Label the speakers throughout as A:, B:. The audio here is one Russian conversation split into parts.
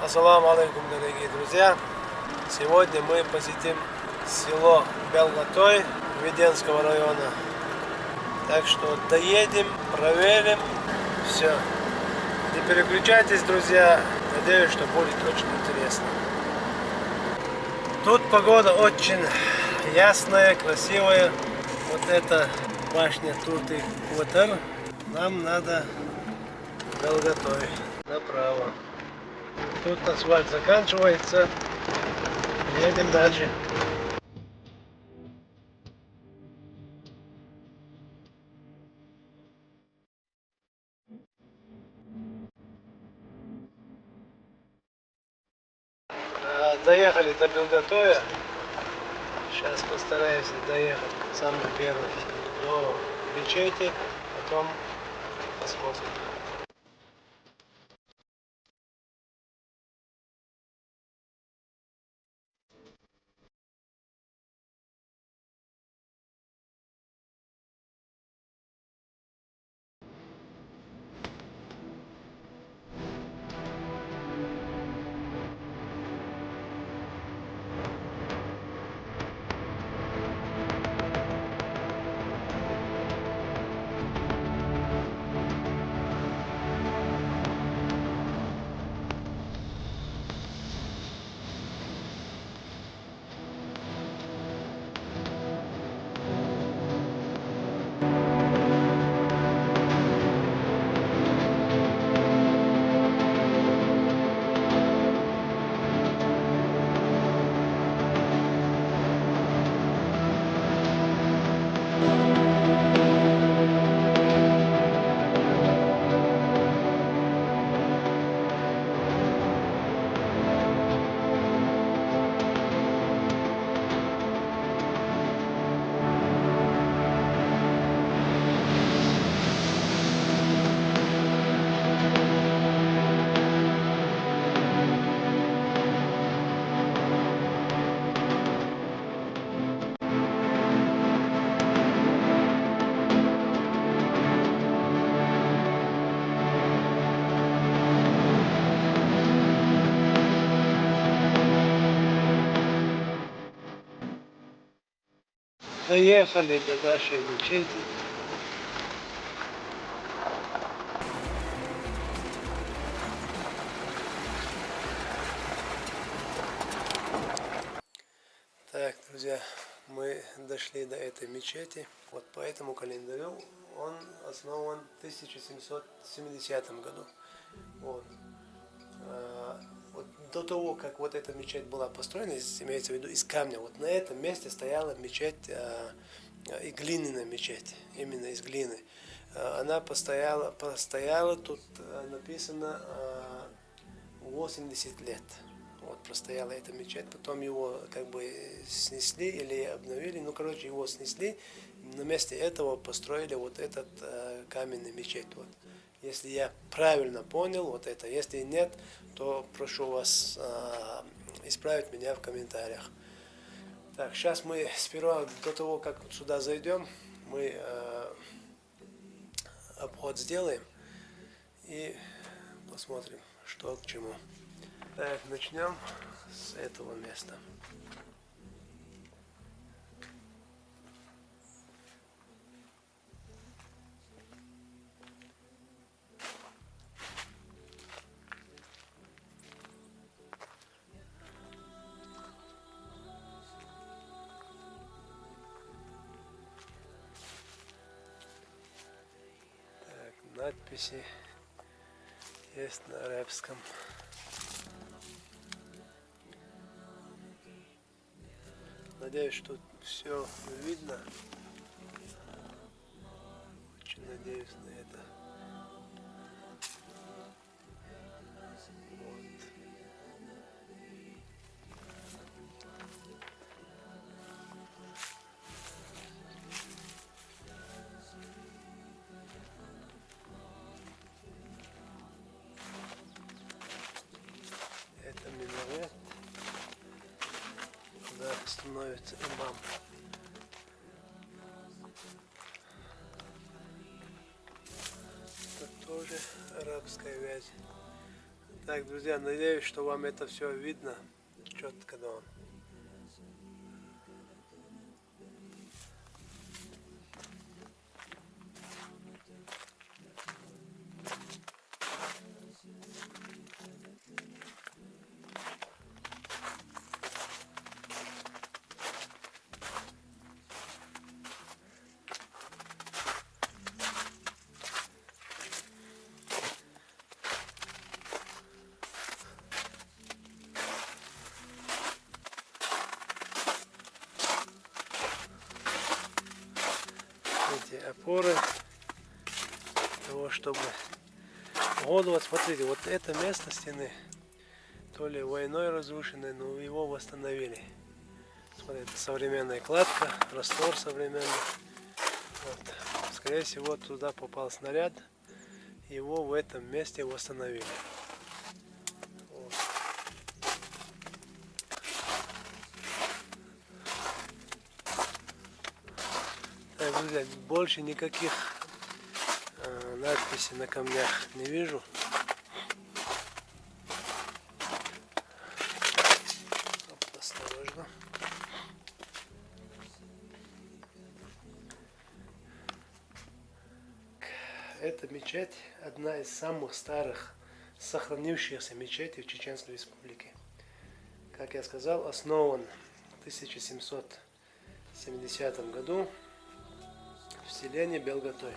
A: Ассаламу алейкум, дорогие друзья! Сегодня мы посетим село Белготой Веденского района. Так что доедем, проверим все. Не переключайтесь, друзья. Надеюсь, что будет очень интересно. Тут погода очень ясная, красивая. Вот эта башня Турты-Квотер. Нам надо Белготой направо. Тут асфальт заканчивается. Едем дальше. Доехали до Белготоя. Сейчас постараюсь доехать самый первый до мечети, потом посмотрим. Доехали до нашей мечети. Так, друзья, мы дошли до этой мечети. Вот по этому календарю он основан в 1770 году. Вот. Вот до того, как вот эта мечеть была построена, имеется в виду из камня, вот на этом месте стояла мечеть, и глиняная мечеть, именно из глины. Она постояла тут написано 80 лет. Вот простояла эта мечеть, потом его как бы снесли или обновили, ну короче его снесли, на месте этого построили вот этот каменный мечеть. Вот. Если я правильно понял вот это, если нет, то прошу вас исправить меня в комментариях. Так, сейчас мы сперва, до того, как сюда зайдем, мы обход сделаем и посмотрим, что к чему. Так, начнем с этого места. Так, надписи есть на арабском. Надеюсь, что все видно. Очень надеюсь на это. Вот. Это минарет, куда становится имам. Это тоже арабская вязь. Так, друзья, надеюсь, что вам это все видно четко, да. Эти опоры того, чтобы воду, вот смотрите, вот это место стены то ли войной разрушенное, но его восстановили. Смотрите, современная кладка, раствор современный. Вот. Скорее всего, туда попал снаряд, его в этом месте восстановили. Вот. Так, друзья, больше никаких надписей на камнях не вижу. Осторожно. Эта мечеть одна из самых старых сохранившихся мечетей в Чеченской Республике. Как я сказал, основан в 1770 году в селении Белготой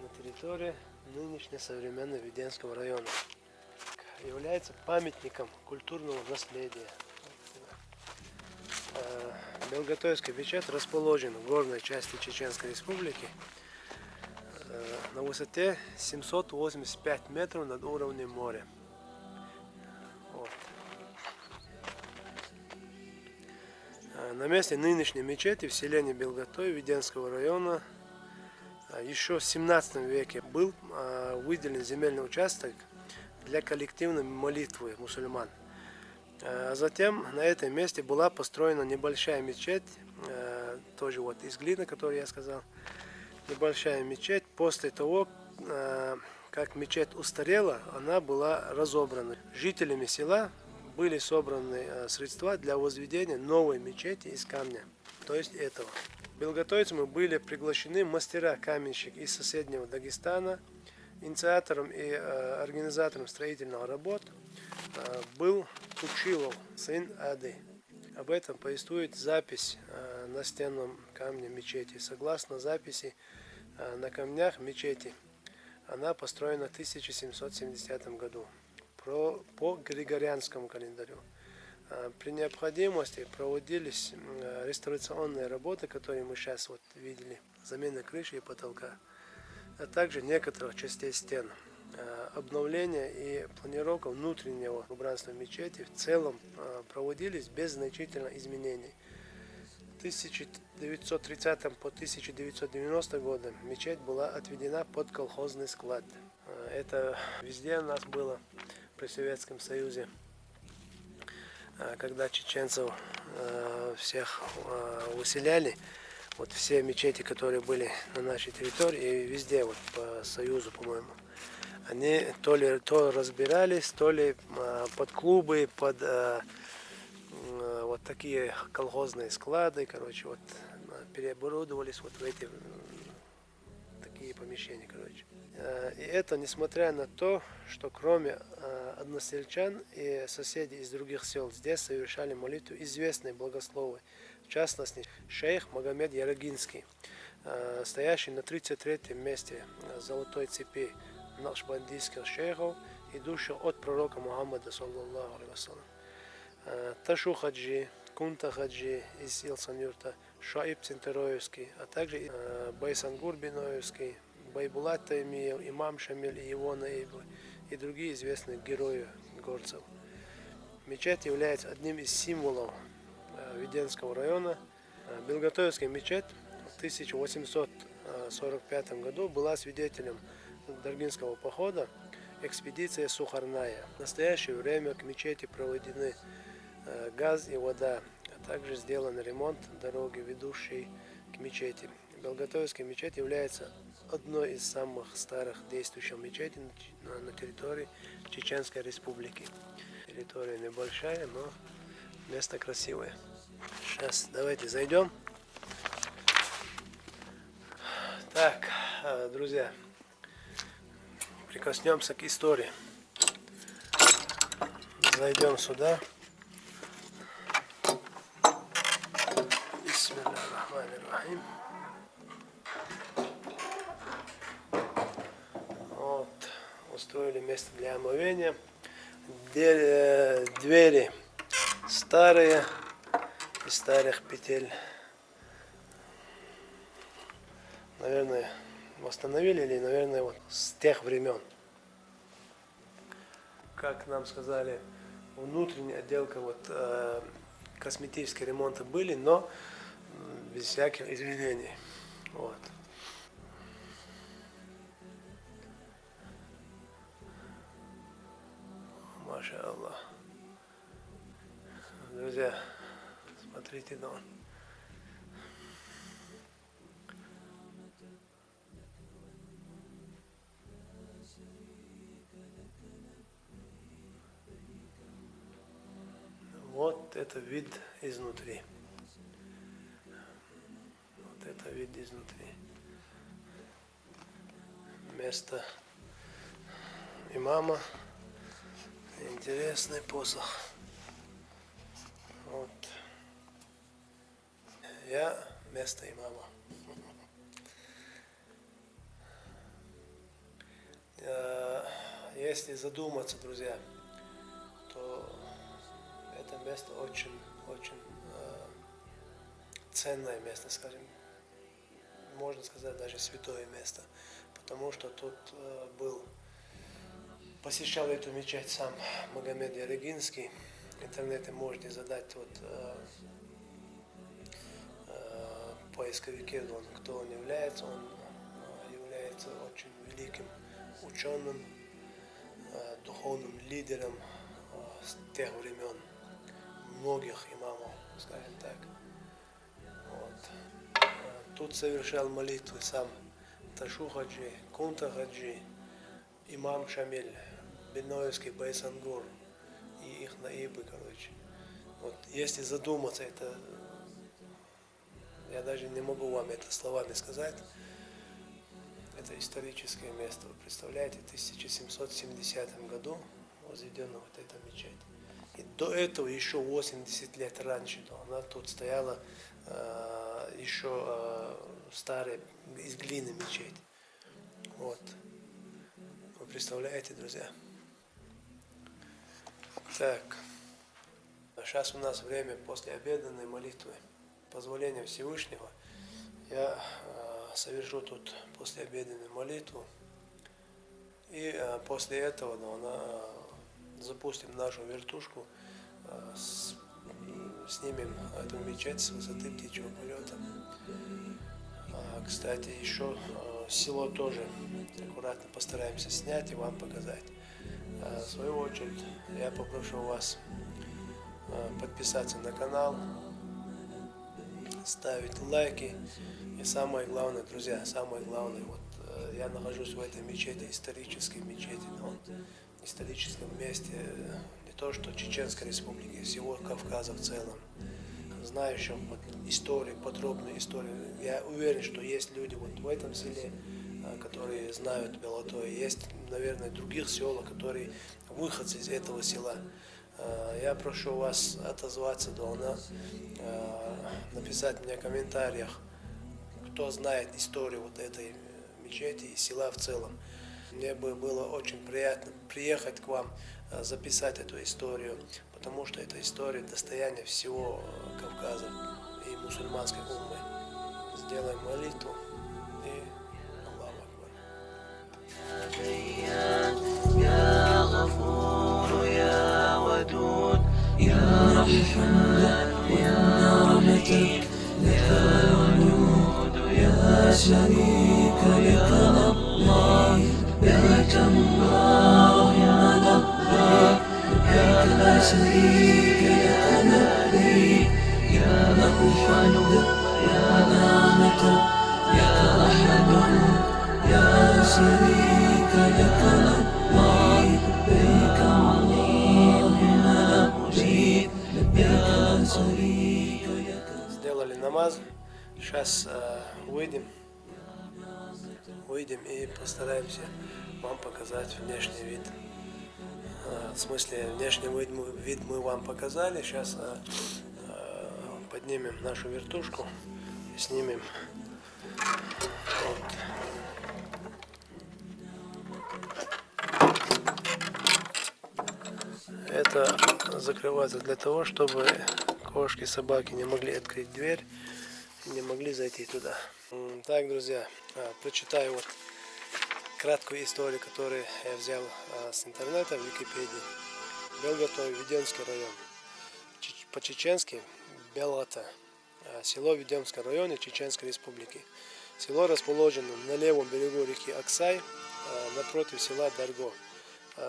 A: на территории нынешнего современного Веденского района. Является памятником культурного наследия. Белготойская мечеть расположена в горной части Чеченской Республики на высоте 785 метров над уровнем моря. Вот. На месте нынешней мечети в селении Белготой Веденского района еще в 17 веке был выделен земельный участок для коллективной молитвы мусульман. А затем на этом месте была построена небольшая мечеть, тоже вот из глины, которую я сказал. Небольшая мечеть. После того, как мечеть устарела, она была разобрана. Жителями села были собраны средства для возведения новой мечети из камня, то есть этого. Белготойцами были приглашены мастера-каменщик из соседнего Дагестана. Инициатором и организатором строительных работ был Тучилов, сын Ады. Об этом повествует запись на стенном камне мечети. Согласно записи на камнях мечети, она построена в 1770 году по Григорианскому календарю. При необходимости проводились реставрационные работы, которые мы сейчас вот видели, замена крыши и потолка, а также некоторых частей стен. Обновление и планировка внутреннего убранства мечети в целом проводились без значительных изменений. В 1930 по 1990 годы мечеть была отведена под колхозный склад. Это везде у нас было при Советском Союзе, когда чеченцев всех выселяли. Вот все мечети, которые были на нашей территории, и везде, вот по Союзу, по-моему, они то разбирались, то ли под клубы, под вот такие колхозные склады, короче, вот переоборудовались вот в эти такие помещения, короче. И это несмотря на то, что кроме односельчан и соседей из других сел здесь совершали молитву известные богословы, в частности шейх Магомед Ярагинский, стоящий на 33-м месте золотой цепи накшбандийских шейхов, идущих от пророка Мухаммада, саллаллаху алейхи вассалям. Ташу Хаджи, Кунта Хаджи из Илсан-Юрта, Шаиб Центероевский, а также Байсангур Биноевский, Байбулат Таймиев, Имам Шамиль и его наибы и другие известные герои горцев. Мечеть является одним из символов Веденского района. Белготойская мечеть в 1845 году была свидетелем Даргинского похода экспедиция Сухарная. В настоящее время к мечети проведены газ и вода, а также сделан ремонт дороги, ведущей к мечети. Белготойская мечеть является одной из самых старых действующих мечетей на территории Чеченской Республики. Территория небольшая, но место красивое. Сейчас давайте зайдем. Так, друзья, прикоснемся к истории. Зайдем сюда. Бисмиллахир-рахманир-рахим. Вот, устроили место для омовения. Двери старые, из старых петель. Наверное, восстановили или, наверное, вот с тех времен. Как нам сказали, внутренняя отделка, вот косметические ремонты были, но без всяких изменений. Вот. Маша Аллах. Друзья, смотрите, да. Вот это вид изнутри. Вот это вид изнутри. Место имама. Интересный посох. Вот. Я место имама. Если задуматься, друзья, то это место очень ценное место, скажем, можно сказать, даже святое место, потому что тут посещал эту мечеть сам Магомед Ярыгинский. В интернете можете задать вот поисковике, кто он является. Он является очень великим ученым, духовным лидером с тех времен, многих имамов, скажем так. Вот. Тут совершал молитвы сам Ташу Хаджи, Кунта Хаджи, имам Шамиль, Биноевский, Байсангур и их наибы, короче. Вот, если задуматься, это я даже не могу вам это словами сказать. Это историческое место. Вы представляете, в 1770 году возведена вот эта мечеть. И до этого еще 80 лет раньше она тут стояла еще старая из глины мечеть. Вот. Вы представляете, друзья? Так. Сейчас у нас время после обеденной молитвы. Позволения Всевышнего. Я совершу тут послеобеденную молитву. И после этого запустим нашу вертушку, снимем эту мечеть с высоты птичьего полета. Кстати, еще село тоже аккуратно постараемся снять и вам показать. В свою очередь я попрошу вас подписаться на канал, ставить лайки. И самое главное, друзья, самое главное, вот я нахожусь в этой мечети, исторической мечети, но историческом месте не то что Чеченской Республики, всего Кавказа в целом. Знающих вот историю, подробную историю. Я уверен, что есть люди вот в этом селе, которые знают Белотое. Есть, наверное, в других селах, которые выходцы из этого села. Я прошу вас отозваться, написать мне в комментариях, кто знает историю вот этой мечети и села в целом. Мне бы было очень приятно приехать к вам, записать эту историю, потому что эта история достояние всего Кавказа и мусульманской уммы. Сделаем молитву и Аллаху
B: لا شريك لك الله لبيك اللهم لبيك لا شريك لك.
A: Сделали намаз. Сейчас выйдем и постараемся вам показать внешний вид. В смысле, внешний вид мы вам показали. Сейчас поднимем нашу вертушку и снимем. Вот. Это закрывается для того, чтобы кошки, собаки не могли открыть дверь и не могли зайти туда. Так, друзья, прочитаю вот краткую историю, которую я взял с интернета в Википедии. Белготой, Веденский район. По-чеченски Белгота. Село в Веденском районе Чеченской Республики. Село расположено на левом берегу реки Аксай, напротив села Дарго.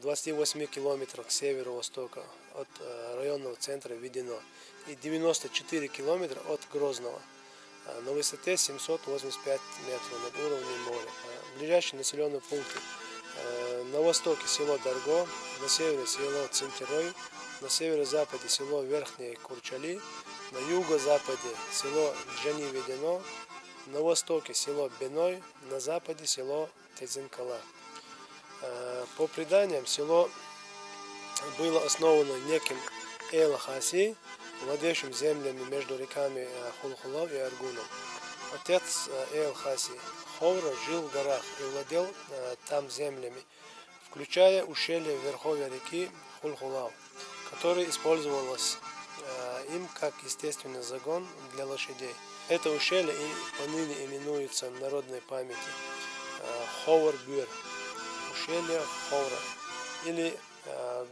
A: 28 километрах к северо-востоку от районного центра Ведено и 94 километра от Грозного, на высоте 785 метров над уровнем моря. Ближайшие населенные пункты: на востоке село Дарго, на севере село Цинтерой, на северо-западе село Верхнее Курчали, на юго-западе село Джани-Ведено, на востоке село Беной, на западе село Тезинкала. По преданиям, село было основано неким Эл-Хаси, владеющим землями между реками Хулхулов и Аргуном. Отец Эл-Хаси Ховра жил в горах и владел там землями, включая ущелье верховья реки Хулхулав, которое использовалось им как естественный загон для лошадей. Это ущелье и поныне именуется в народной памяти Ховр-Бюр, ущелье Ховра, или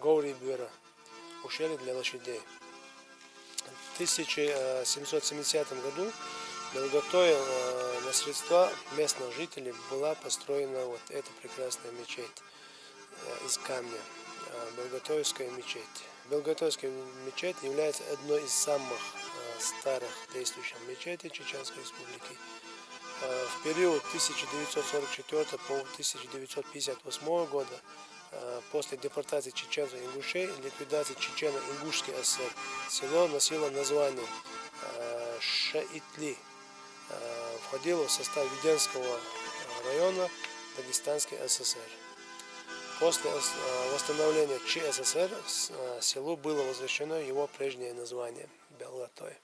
A: Гори-Бюра, ущелье для лошадей. В 1770 году в Белготое на средства местных жителей была построена вот эта прекрасная мечеть из камня, Белготойская мечеть. Белготойская мечеть является одной из самых старых действующих мечетей Чеченской Республики. В период 1944 по 1958 года, после депортации чеченцев и ингушей, ликвидации Чечено-Ингушской ССР, село носило название Шаитли, входило в состав Веденского района Дагестанской ССР. После восстановления ЧССР селу было возвращено его прежнее название – Белготой.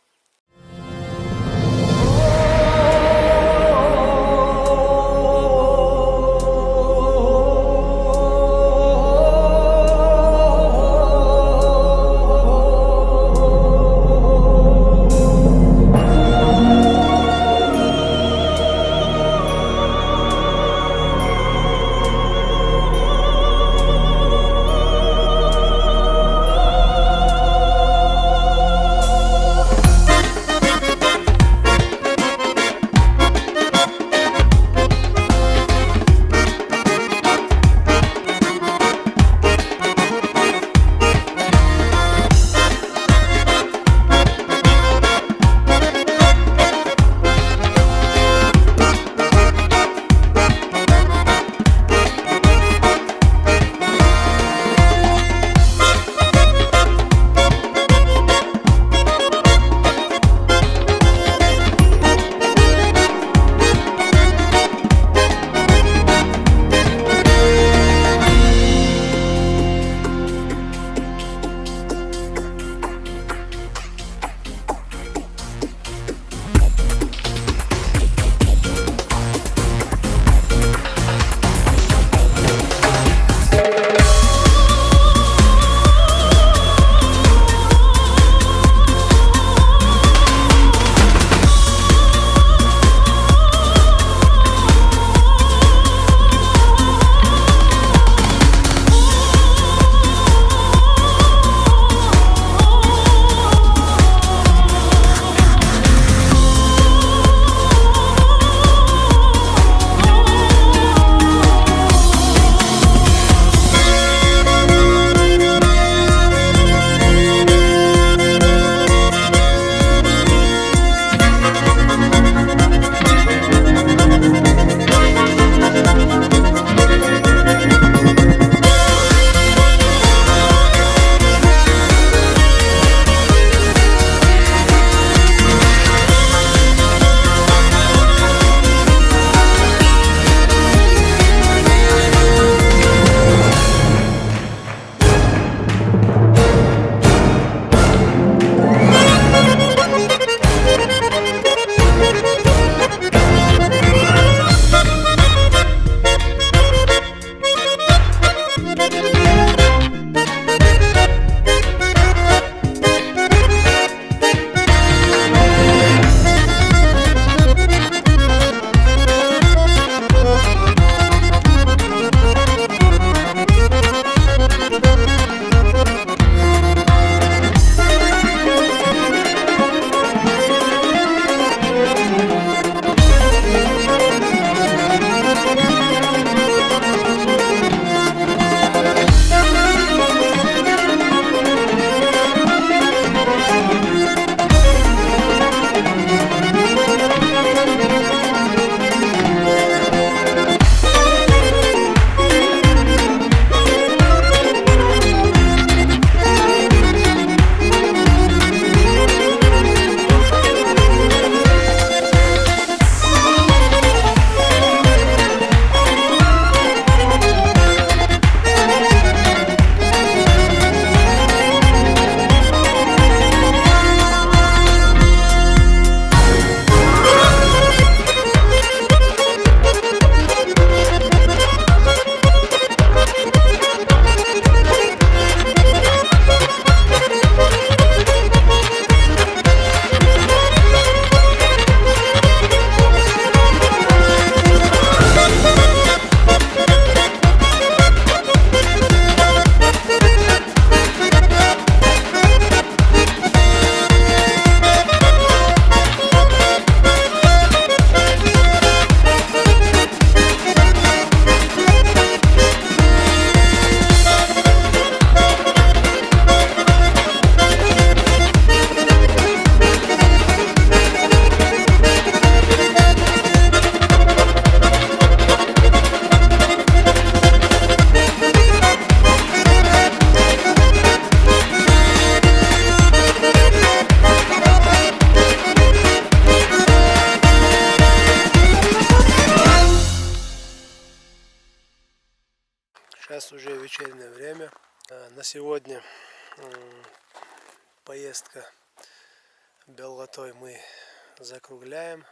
A: На сегодня поездка в Белготой мы закругляем.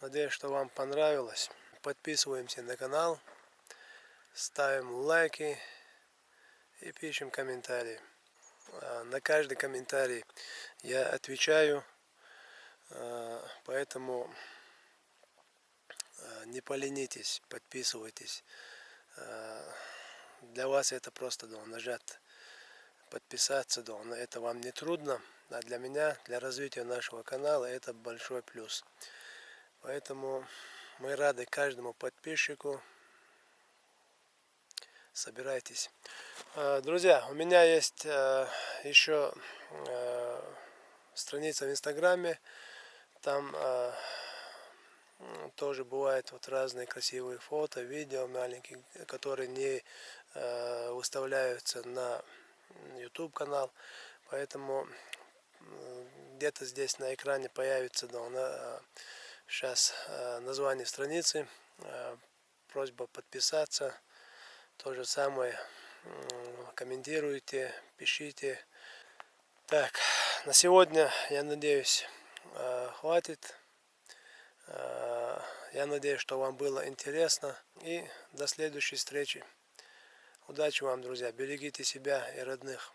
A: Надеюсь, что вам понравилось. Подписываемся на канал, ставим лайки и пишем комментарии. На каждый комментарий я отвечаю, поэтому не поленитесь, подписывайтесь. Для вас это просто нажать подписаться, это вам не трудно, а для меня, для развития нашего канала это большой плюс. Поэтому мы рады каждому подписчику. Собирайтесь. Друзья, у меня есть еще страница в Инстаграме. Там тоже бывают вот разные красивые фото, видео маленькие, которые не выставляются на YouTube канал. Поэтому где-то здесь на экране появится сейчас название страницы. Просьба подписаться. То же самое комментируйте, пишите. Так, на сегодня, я надеюсь, хватит. Я надеюсь, что вам было интересно. И до следующей встречи. Удачи вам, друзья. Берегите себя и родных.